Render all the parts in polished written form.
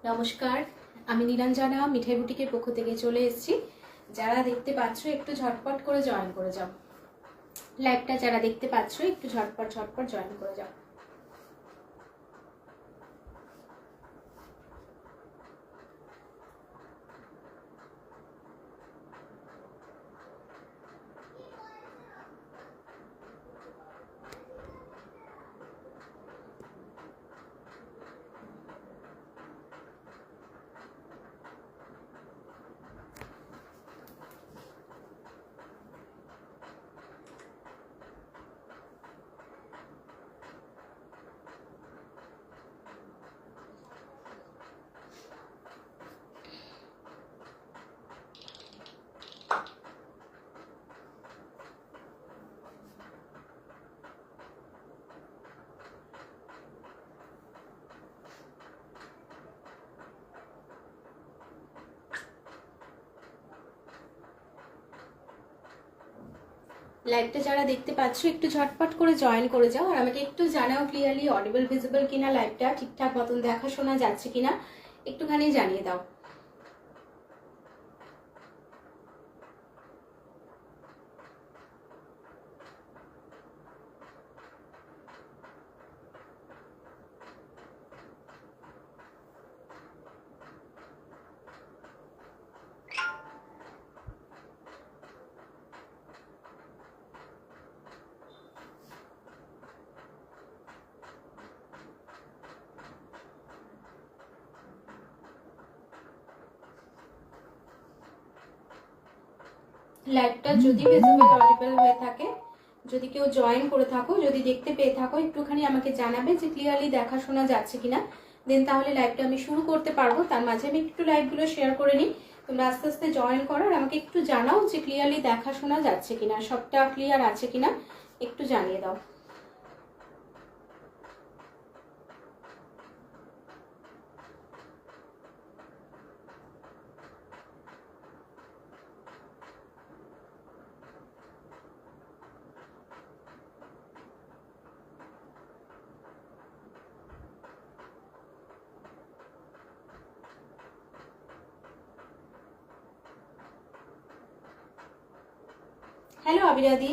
নমস্কার, আমি নীলাঞ্জনা মিঠাই বুটিকের পক্ষ থেকে চলে এসেছি। যারা দেখতে পাচ্ছ একটু ঝটপট করে জয়েন করে যাও। লাইভটা যারা দেখতে পাচ্ছ একটু ঝটপট জয়েন করে যাও। লাইভটা যারা দেখতে পাচ্ছ একটু ঝটপট করে জয়েন করে যাও, আর আমাকে একটু জানাও ক্লিয়ারলি অডিবল ভিজিবল কিনা, লাইভটা ঠিকঠাক মতন দেখা শোনা যাচ্ছে কিনা একটুখানি জানিয়ে দাও। লাইভটা যদি ভিজিবল অডিবল হয়ে থাকে, যদি কেউ জয়েন করে থাকো, যদি দেখতে পেয়ে থাকো একটুখানি আমাকে জানাবে যে ক্লিয়ারলি দেখা শোনা যাচ্ছে কিনা। দেন তাহলে লাইভটা আমি শুরু করতে পারবো। তার মাঝে আমি একটু লাইভগুলো শেয়ার করে নিই, তোমরা আস্তে আস্তে জয়েন করো আর আমাকে একটু জানাও যে ক্লিয়ারলি দেখা শোনা যাচ্ছে কিনা, সবটা ক্লিয়ার আছে কিনা একটু জানিয়ে দাও। হ্যালো আবিরাদি,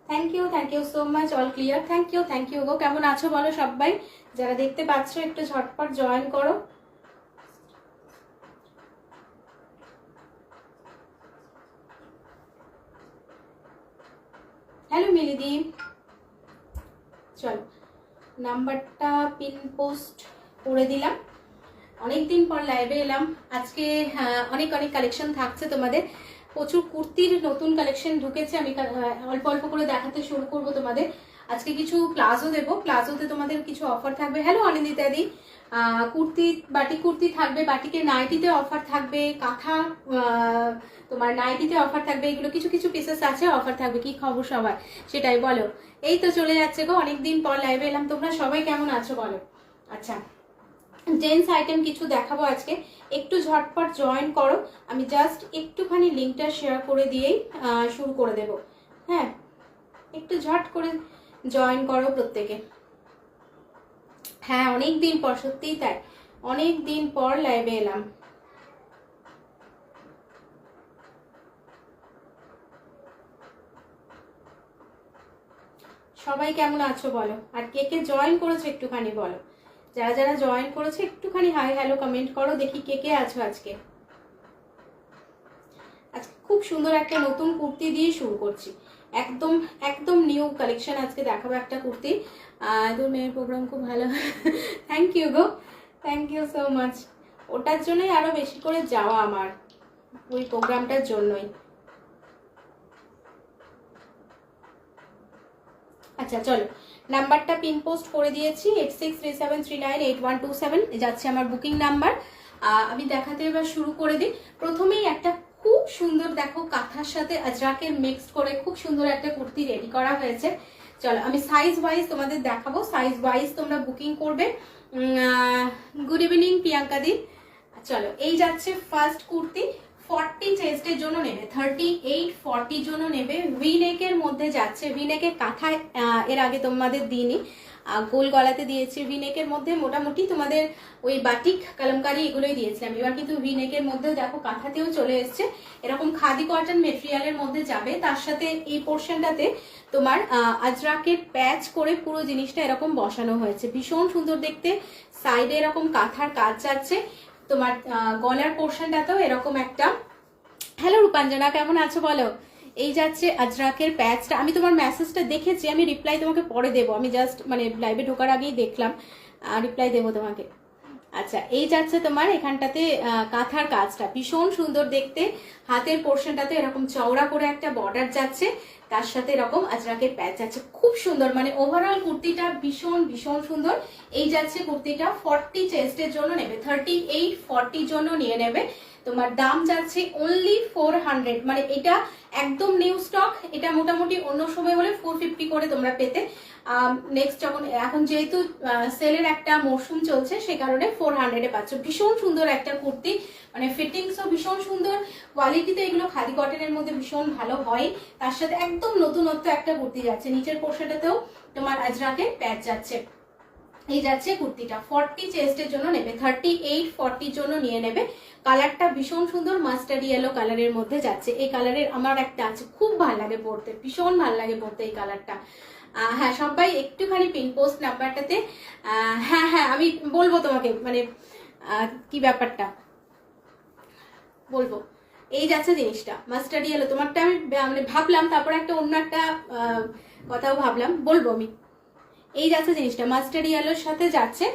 thank you so much, all clear, thank you গো। কেমন আছো বলো সবাই? যারা দেখতে পাচ্ছ একটু ঝটপট জয়েন করো। হ্যালো মিলিদি, চলো নাম্বারটা পিন পোস্ট করে দিলাম। অনেকদিন পর লাইভে এলাম আজকে। অনেক কালেকশন থাকছে তোমাদের, প্রচুর কুর্তির নতুন কালেকশন ঢুকেছে। আমি অল্প অল্প করে দেখাতে শুরু করব তোমাদের। আজকে কিছু প্লাজো দেবো, প্লাজোতে তোমাদের কিছু অফার থাকবে। হ্যালো অনিন্দিতাদি, কুর্তি বাটিক কুর্তি থাকবে, বাটিকের নাইটিতে অফার থাকবে, কাঁথা তোমার নাইটিতে অফার থাকবে। এগুলো কিছু কিছু পিসেস আছে, অফার থাকবে। কি খবর সবার সেটাই বলো। এই তো চলে যাচ্ছে গো, অনেকদিন পর লাইভে এলাম। তোমরা সবাই কেমন আছো বলো? আচ্ছা, জেন্টস আইটেম কিছু দেখাবো আজকে, একটু ঝটপট জয়েন করো। আমি জাস্ট একটুখানি লিঙ্কটা শেয়ার করে দিয়েই শুরু করে দেব। হ্যাঁ, একটু ঝট করে জয়েন করো প্রত্যেকে। হ্যাঁ, অনেক দিন পর, সত্যিই তাই, অনেক দিন পর লাইভে এলাম। সবাই কেমন আছো বলো, আর কে কে জয়েন করেছো একটুখানি বলো। যারা যারা জয়েন করেছে একটুখানি হাই হ্যালো কমেন্ট করো, দেখি কে কে আছো আজকে। আজকে খুব সুন্দর একটা নতুন কুর্তি দিয়ে শুরু করছি, একদম একদম নিউ কালেকশন আজকে দেখাবো একটা কুর্তি। তোর মেয়ের প্রোগ্রাম খুব ভালো, থ্যাংক ইউ গো, থ্যাংক ইউ সো মাচ। ওটার জন্যই আরো বেশি করে যাওয়া আমার, ওই প্রোগ্রামটার জন্যই। আচ্ছা চলো, নাম্বারটা পিন পোস্ট করে দিয়েছি, 8637398127 যাচ্ছে আমার বুকিং নাম্বার। আমি দেখাতে এবার শুরু করে দিই। প্রথমেই একটা খুব সুন্দর দেখো কাঁথার সাথে আজরাকের মিক্সড করে খুব সুন্দর একটা কুর্তি রেডি করা হয়েছে। চলো আমি সাইজ ওয়াইজ তোমাদের দেখাবো, সাইজ ওয়াইজ তোমরা বুকিং করবে। গুড ইভিনিং প্রিয়াঙ্কা দি। চলো এই যাচ্ছে ফার্স্ট কুর্তি, 40 চেস্টের জন্য নেবে, 38-40 জন্য নেবে। ভি নেকের মধ্যে যাচ্ছে, ভি নেকের কাঁথায় এর আগে তোমাদের দিইনি। গোল গলাতে দিয়েছি। ভিনেকের মধ্যে মোটামুটি তোমাদের ওই বাটিক কালামকারি এগুলোই দিয়েছিলাম। এবার কিন্তু ভিনেকের মধ্যেও দেখো কাঁথাতেও চলে এসছে, এরকম খাদি কটন মেটেরিয়ালের মধ্যে যাবে। তার সাথে এই পোর্শনটাতে তোমার আজরাকের প্যাচ করে পুরো জিনিসটা এরকম বসানো হয়েছে, ভীষণ সুন্দর দেখতে। সাইডে এরকম কাঁথার কাজ যাচ্ছে। তোমার গলার পোর্শনটাতেও এরকম একটা, হ্যালো রূপাঞ্জনা কেমন আছো বলো, এই যাচ্ছে আজরাকের প্যাচটা। আমি তোমার মেসেজটা দেখেছি, আমি রিপ্লাই তোমাকে পরে দেবো, আমি জাস্ট মানে লাইভে ঢোকার আগেই দেখলাম, রিপ্লাই দেবো তোমাকে। আচ্ছা, এই যাচ্ছে তোমার এখানটাতে কাঁথার কাজটা ভীষণ সুন্দর দেখতে। হাতের পোর্শনটাতে এরকম চওড়া করে একটা বর্ডার যাচ্ছে, তার সাথে এরকম আজরাকের প্যাচ যাচ্ছে, খুব সুন্দর। মানে ওভারঅল কুর্তিটা ভীষণ ভীষণ সুন্দর। এই যাচ্ছে কুর্তিটা 40 চেস্টের জন্য নেবে, 38 40 জন্য নিয়ে নেবে। তোমার দাম যাচ্ছে অনলি 400, মানে এটা একদম নিউ স্টক। এটা মোটামুটি অন্য সময় হলে 450 করে তোমরা পেতে। নেক্সট যখন এখন যেহেতু সেলের একটা মরশুম চলছে, সে কারণে 400-এ পাচ্ছ। ভীষণ সুন্দর একটা কুর্তি, মানে ফিটিংসও ভীষণ সুন্দর, কোয়ালিটিতে এগুলো খাদি কটনের মধ্যে ভীষণ ভালো হয়। তার সাথে একদম নতুনত্ব একটা কুর্তি যাচ্ছে। নিচের পোর্শনটাতেও তোমার আজরাকের প্যাচ যাচ্ছে। এই যাচ্ছে কুর্তিটা 40 চেস্টের জন্য নেবে, 38 40 জন্য নিয়ে নেবে। কালারটা ভীষণ সুন্দর, মাস্টার্ড ইয়েলো কালারের মধ্যে যাচ্ছে। এই কালারের আমার একটা আছে, খুব ভালো লাগে পরতে, ভীষণ ভালো লাগে পরতে এই কালারটা। হ্যাঁ সবাই একটুখানি পিন পোস্ট নাম্বারটাতে, হ্যাঁ হ্যাঁ আমি বলবো তোমাকে, মানে কি ব্যাপারটা বলবো। এই যাচ্ছে জিনিসটা মাস্টার্ড ইয়েলো, তোমারটা আমি মানে ভাবলাম, তারপরে একটা অন্য একটা কথাও ভাবলাম, বলবো আমি। এই যাচ্ছে জিনিসটা মাস্টার্ড ইয়েলোর সাথে যাচ্ছে।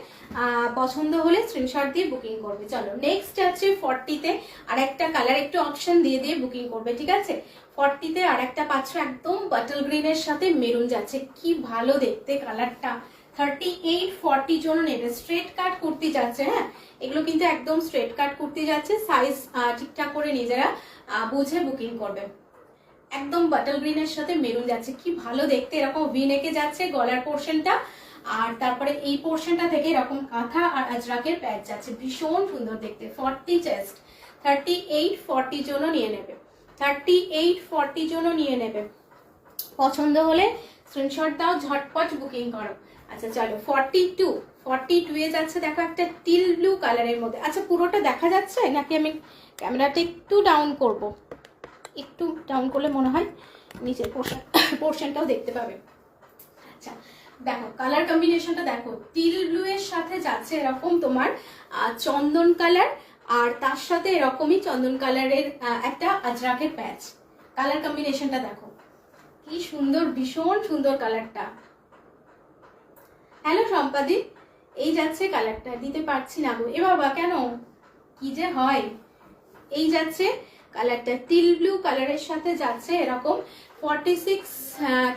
পছন্দ হলে স্ক্রিনশট দিয়ে বুকিং করবে। চলো নেক্সট যাচ্ছে 40-তে আর একটা কালার, একটু অপশন দিয়ে দিয়ে বুকিং করবে, ঠিক আছে। 40-তে আর একটা পাচ্ছ একদম বাটল গ্রিনের সাথে মেরুন যাচ্ছে, কি ভালো দেখতে কালারটা। 38 40 জন্য নেবে। স্ট্রেট কাট কুর্তি যাচ্ছে, হ্যাঁ এগুলো কিন্তু একদম স্ট্রেট কাট কুর্তি যাচ্ছে। সাইজ ঠিকঠাক করে নিজেরা বুঝে বুকিং করবে। একদম বাটল গ্রিনের সাথে মেরুন যাচ্ছে, কি ভালো দেখতে। এরকম ভি নেকে যাচ্ছে গলার পোর্শনটা, আর তারপরে এই পোর্শনটা থেকে এরকম কাঁথা আর আজরাকের প্যাচ যাচ্ছে, ভীষণ সুন্দর দেখতে। 40 চেস্ট, 38 40 জন্য নিয়ে নেবে, 38 40 জন্য নিয়ে নেবে। পছন্দ হলে স্ক্রিনশট দাও, ঝটপট বুকিং করো। আচ্ছা চলো 42 এ যাচ্ছে দেখো একটা টিল ব্লু কালারের মধ্যে। আচ্ছা পুরোটা দেখা যাচ্ছে নাকি আমি ক্যামেরাটা একটু ডাউন করব? একটু ডাউন করলে মনে হয় নিচের পোর্শনটাও দেখতে পাবে। আচ্ছা দেখো কালার কম্বিনেশনটা দেখো, টিল ব্লু এর সাথে যাচ্ছে এরকম তোমার চন্দন কালার, আর তার সাথে এরকমই চন্দন কালারের একটা আজরাকের প্যাচ। কালার কম্বিনেশনটা দেখো কি সুন্দর, ভীষণ সুন্দর কালারটা। হ্যালো সম্পাদি, এই যাচ্ছে কালারটা, দিতে পারছি না গো এ বাবা, কেন কি যে হয়। এই যাচ্ছে কালারটা টিল ব্লু কালারের সাথে যাচ্ছে এরকম 46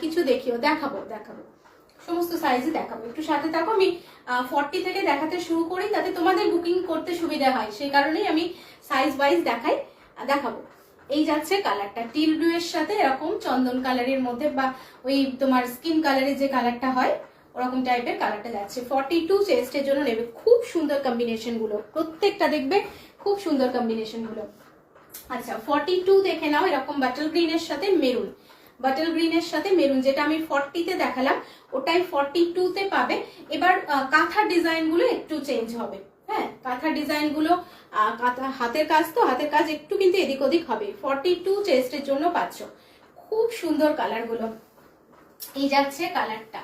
কিছু দেখিও, দেখাবো সমস্ত সাইজে দেখাবো, একটু সাথে থাকো। আমি 40 থেকে দেখাতে শুরু করি যাতে তোমাদের বুকিং করতে সুবিধা হয়, সেই কারণেই আমি সাইজ ওয়াইজ দেখাবো। এই যাচ্ছে কালারটা টিল ব্লু এর সাথে এরকম চন্দন কালারের মধ্যে, বা ওই তোমার স্কিন কালারের যে কালারটা হয় ওরকম টাইপের কালারটা যাচ্ছে। 42 চেস্টের জন্য নেবে। খুব সুন্দর কম্বিনেশন গুলো, প্রত্যেকটা দেখবে খুব সুন্দর কম্বিনেশন গুলো। আচ্ছা 42 দেখে নাও, এরকম বাটল গ্রিনের সাথে মেরুন, বাটল গ্রিনের সাথে মেরুন, যেটা আমি 40-তে দেখালাম ওটাই 42-তে পাবে। এবার কাঁথার ডিজাইন গুলো একটু চেঞ্জ হবে, হ্যাঁ কাঁথার ডিজাইন গুলো, কাঁথা হাতের কাজ তো, হাতের কাজ একটু কিন্তু এদিক ওদিক হবে। 42 চেস্টের জন্য পাচ্ছ, খুব সুন্দর কালার গুলো। এই যাচ্ছে কালারটা,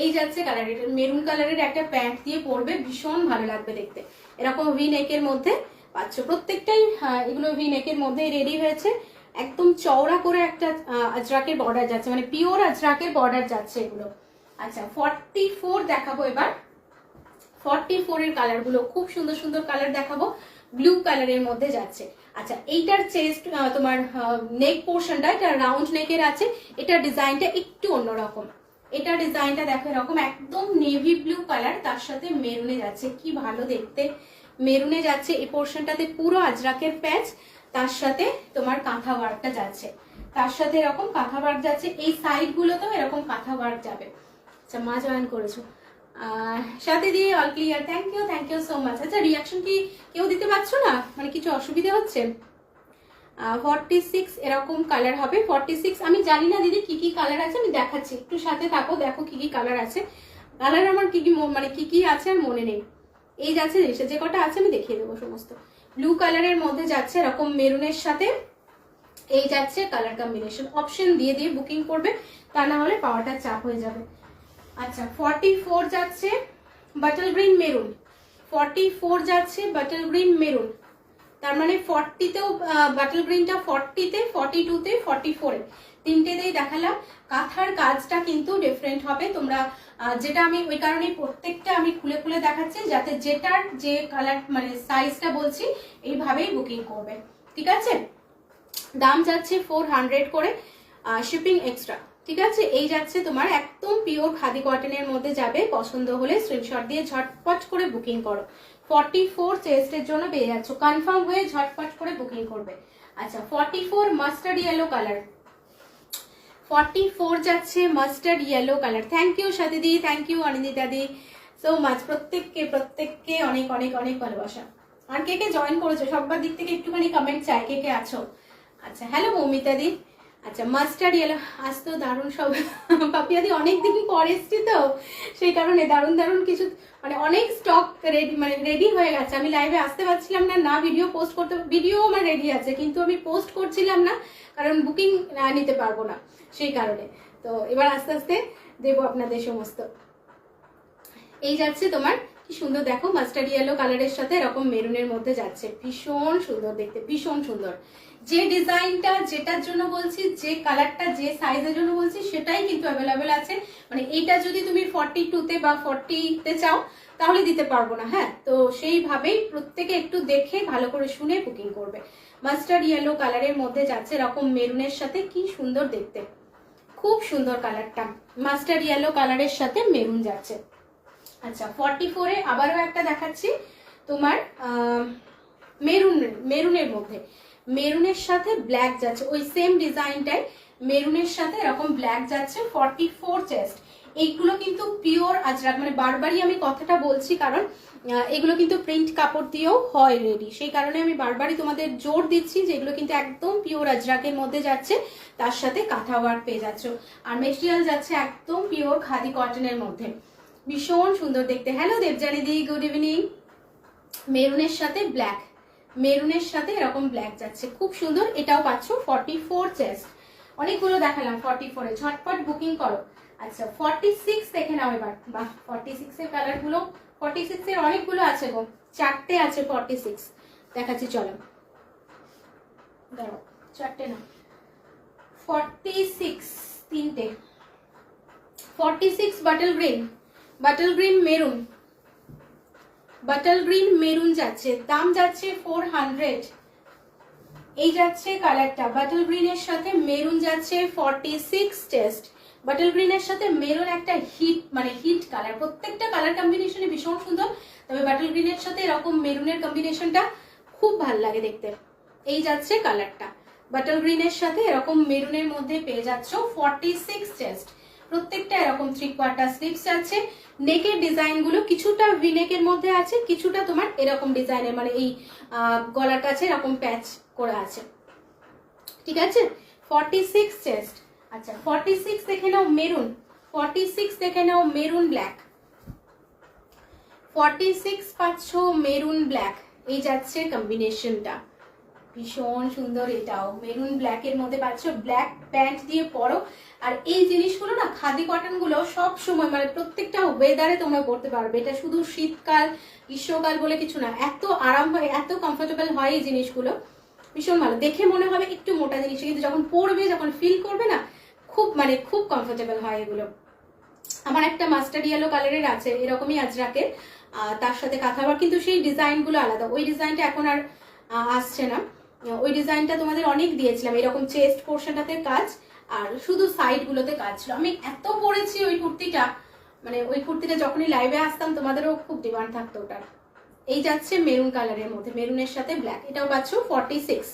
এই যাচ্ছে কালার, এটা মেরুন কালারের একটা প্যান্ট দিয়ে পরবে, ভীষণ ভালো লাগবে দেখতে। এরকম ভি নেকের মধ্যে পাচ্ছ প্রত্যেকটাই, এগুলো ভি নেকের মধ্যে রেডি হয়েছে। একদম চওড়া করে একটা আজরাকের বর্ডার যাচ্ছে, মানে পিওর আজরাকের বর্ডার যাচ্ছে এগুলো। আচ্ছা 44 দেখাবো এবার। 44 এর কালার গুলো খুব সুন্দর সুন্দর কালার দেখাবো, ব্লু কালারের মধ্যে যাচ্ছে। আচ্ছা এইটার চেস্ট তোমার নেক পোর্শনটা এটা রাউন্ড নেকের আছে, এটা ডিজাইনটা একটু অন্যরকম। এটা ডিজাইনটা দেখো এরকম একদম নেভি ব্লু কালার, তার সাথে মেরুনে যাচ্ছে, কি ভালো দেখতে। মেরুনে যাচ্ছে এই পোর্শনটাতে পুরো আজরাকের প্যাচ, তার সাথে তোমার কাঁথা ওয়ার্কটা যাচ্ছে, তার সাথে এরকম কাঁথা ওয়ার্ক যাচ্ছে। এই সাইড গুলোতেও এরকম কাঁথা ওয়ার্ক যাবে। আচ্ছা মা জয়েন করেছো, সাথে দিয়ে all clear, thank you so much. আচ্ছা রিয়াকশন কি কেউ দিতে পারছো না, মানে কিছু অসুবিধা হচ্ছে? 46 এরকম কালার হবে। 46 আমি জানি না দিদি কি কি কালার আছে, আমি দেখাচ্ছি, একটু সাথে থাকো, দেখো কি কি কালার আছে। কালার আমার কি কি মানে কি কি আছে আর মনে নেই। এই যাচ্ছে জিনিসটা, যে কটা আছে আমি দেখিয়ে দেবো সমস্ত। ব্লু কালারের মধ্যে যাচ্ছে এরকম মেরুনের সাথে, এই যাচ্ছে কালার কম্বিনেশন। অপশন দিয়ে দিয়ে বুকিং করবে, তা না হলে পাওয়াটা চাপ হয়ে যাবে। আচ্ছা 44 যাচ্ছে বাটল গ্রিন মেরুন, 44 যাচ্ছে বাটল গ্রিন মেরুন, তার মানে 40তেও বাটল গ্রিনটা 40তে, 42তে, 44-এ তিনটেতেই দেখালাম। কাঁথার কাজটা কিন্তু ডিফারেন্ট হবে, তোমরা যেটা আমি ওই কারণে প্রত্যেকটা আমি খুলে খুলে দেখাচ্ছি, যাতে যেটার যে কালার মানে সাইজটা বলছি এইভাবেই বুকিং করবে, ঠিক আছে। দাম যাচ্ছে 400 করে, শিপিং এক্সট্রা, ঠিক আছে। এই যাচ্ছে তোমার একদম পিওর খাদি কটনের মধ্যে যাবে, পছন্দ হলে স্ক্রিনশট দিয়ে ঝটপট করে বুকিং করো। 44 চেস্টের জন্য পেয়ে যাচ্ছ, কনফার্ম হয়ে ঝটপট করে বুকিং করবে। আচ্ছা 44 মাস্টার্ড ইয়েলো কালার, 44 যাচ্ছে mustard yellow colour. Thank you সাথীদি, thank you Anindita di so much, প্রত্যেককে অনেক অনেক অনেক ভালোবাসা। আর কে কে জয়েন করেছো সবার দিক থেকে একটুখানি কমেন্ট চাই, কে কে আছো। আচ্ছা হ্যালো মৌমিতা দি। আচ্ছা মাস্টার্ড ইয়েলো, আজ তো দারুণ সব পাপিয়াদি অনেকদিন পর এসছি তো সেই কারণে দারুণ দারুণ কিছু মানে অনেক স্টক রেডি মানে রেডি হয়ে গেছে। আমি লাইভে আসতে পারছিলাম না, না ভিডিও পোস্ট করতে, ভিডিও আমার রেডি আছে কিন্তু আমি পোস্ট করছিলাম না কারণ বুকিং নিতে পারবো না সেই কারণে। তো এবার আস্তে আস্তে দেবো আপনাদের সমস্ত। এই যাচ্ছে তোমার কি সুন্দর দেখো, মাস্টার্ড ইয়েলো কালারের সাথে এরকম মেরুনের মধ্যে যাচ্ছে, ভীষণ সুন্দর দেখতে, ভীষণ সুন্দর। যে ডিজাইনটা যেটার জন্য বলছি, যে কালারটা যে সাইজের জন্য বলছি সেটাই কিন্তু অ্যাভেলেবেল আছে। মানে এইটা যদি তুমি 42তে বা 40তে চাও তাহলে দিতে পারবো না, হ্যাঁ। তো সেইভাবেই প্রত্যেকে একটু দেখে ভালো করে শুনে বুকিং করবে। মাস্টার্ড ইয়েলো কালারের মধ্যে যাচ্ছে এরকম মেরুনের সাথে, কি সুন্দর দেখতে, খুব সুন্দর কালারটা, মাস্টার্ড ইয়েলো কালারের সাথে মেরুন যাচ্ছে। আচ্ছা 44-এ আবারও একটা দেখাচ্ছি তোমার মেরুনের মধ্যে, মেরুনের সাথে ব্ল্যাক যাচ্ছে, ওই সেম ডিজাইনটাই মেরুনের সাথে এরকম ব্ল্যাক যাচ্ছে। 44 চেস্ট। এইগুলো কিন্তু পিওর আজরাক, মানে বারবারই আমি কথাটা বলছি কারণ এগুলো কিন্তু প্রিন্ট কাপড় দিয়েও হয় রেডি, সেই কারণে আমি বারবারই তোমাদের জোর দিচ্ছি যে এগুলো কিন্তু একদম পিওর আজরাকের মধ্যে যাচ্ছে, তার সাথে কাঁথা ওয়ার্ক পেয়ে যাচ্ছ। আর মেটেরিয়াল যাচ্ছে একদম পিওর খাদি কটনের মধ্যে, ভীষণ সুন্দর দেখতে। হ্যালো দেবজানি দি, গুড ইভিনিং। মেরুনের সাথে ব্ল্যাক, মেরুনের সাথে এরকম ব্ল্যাক যাচ্ছে, খুব সুন্দর। এটাও পাচ্ছ 44 চেস্ট। অনেকগুলো দেখালাম 44-এ, ঝটপট বুকিং করো। আচ্ছা 46 দেখে নাও এবার, বাহ 46-এর কালারগুলো, 46-এর অনেকগুলো আছে গো, 4টে আছে 46 দেখাচ্ছি, চলো দাঁড়াও, 4টে না 46, 3টে। 46 bottle green, bottle green maroon, bottle green maroon যাচ্ছে, দাম যাচ্ছে 400। এই যাচ্ছে কালারটা, বাটল গ্রিনের সাথে মেরুন যাচ্ছে 46 চেস্ট। বাটল গ্রিনের সাথে মেরুন একটা হিট মানে হিট কালার, প্রত্যেকটা কালার কম্বিনেশনে ভীষণ সুন্দর, তবে বাটল গ্রিনের সাথে এরকম মেরুনের কম্বিনেশনটা খুব ভালো লাগে দেখতে। এই যাচ্ছে কালারটা, বাটল গ্রিনের সাথে এরকম মেরুনের মধ্যে পেয়ে যাচ্ছ 46 চেস্ট। প্রত্যেকটা এরকম 3/4 স্লিভস আছে। নেকের ডিজাইন গুলো কিছুটা ভি নেকের মধ্যে আছে, কিছুটা তোমার এরকম ডিজাইনের মানে এই গলার কাছে এরকম প্যাচ করা আছে, ঠিক আছে। 46 চেস্ট। আচ্ছা 46 দেখে নাও মেরুন, 46 দেখে নাও মেরুন ব্ল্যাক, 46 পাচ্ছ মেরুন ব্ল্যাক। এই যাচ্ছে কম্বিনেশনটা, ভীষণ সুন্দর। এটাও মেরুন ব্ল্যাক এর মধ্যে পাচ্ছ, ব্ল্যাক প্যান্ট দিয়ে পরো। আর এই জিনিসগুলো না খাদি কটন গুলো সব সময় মানে প্রত্যেকটা ওয়েদারে তোমরা পরতে পারবে, এটা শুধু শীতকাল গ্রীষ্মকাল বলে কিছু না, এত আরাম হয়, এত কমফোর্টেবল হয় এই জিনিসগুলো, ভীষণ ভালো। দেখে মনে হবে একটু মোটা জিনিস, কিন্তু যখন পরবে যখন ফিল করবে না খুব মানে খুব কমফোর্টেবল হয় এগুলো। আমার একটা মাস্টার্ড ইয়েলো কালারের আছে এরকমই আজরাকের, তার সাথে কাঁথা ওয়ার্ক, কিন্তু সেই ডিজাইনগুলো আলাদা, ওই ডিজাইনটা এখন আর আসছে না। ওই ডিজাইনটা তোমাদের অনেক দিয়েছিলাম, এরকম চেস্ট পোর্শনটাতে কাজ আর শুধু সাইড গুলোতে কাজ ছিল। আমি এত পরেছি ওই কুর্তিটা, মানে ওই কুর্তিটা যখনই লাইভে আসতাম তোমাদেরও খুব ডিমান্ড থাকতো ওটার। এই যাচ্ছে মেরুন কালারের মধ্যে, মেরুনের সাথে ব্ল্যাক, এটাও পাচ্ছ 46।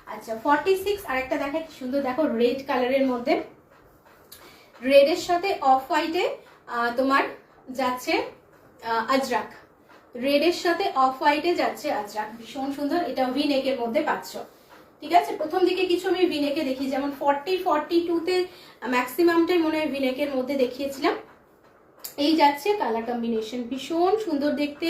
আচ্ছা 46 আরেকটা দেখে কি সুন্দর, দেখো রেড কালারের মধ্যে, রেডের সাথে অফ হোয়াইটে তোমার যাচ্ছে আজরাক, রেডের সাথে অফ হোয়াইটে যাচ্ছে আজরাক, ভীষণ সুন্দর। এটা ভি নেকের মধ্যে পাচ্ছ, ঠিক আছে। প্রথম দিকে কিছু আমি ভি নেকে দেখি, যেমন 40 42-তে ম্যাক্সিমামটাই মনে হয় ভি নেকের মধ্যে দেখিয়েছিলাম। এই যাচ্ছে কালার কম্বিনেশন, ভীষণ সুন্দর দেখতে।